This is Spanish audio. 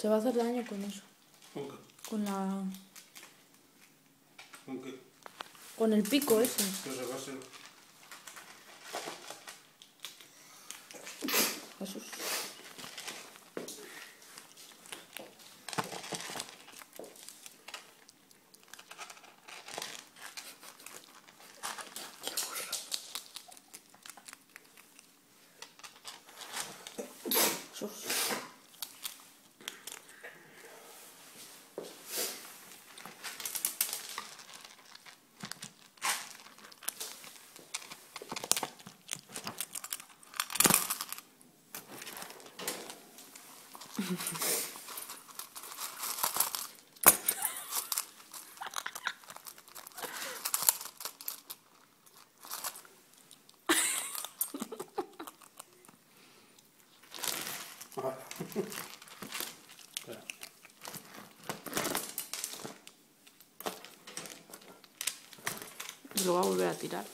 Se va a hacer daño con eso. ¿Con qué? Con la... ¿Con qué? Con el pico ese. ¿Qué se va a hacer? Jesús. Jesús. Lo va a volver a tirar.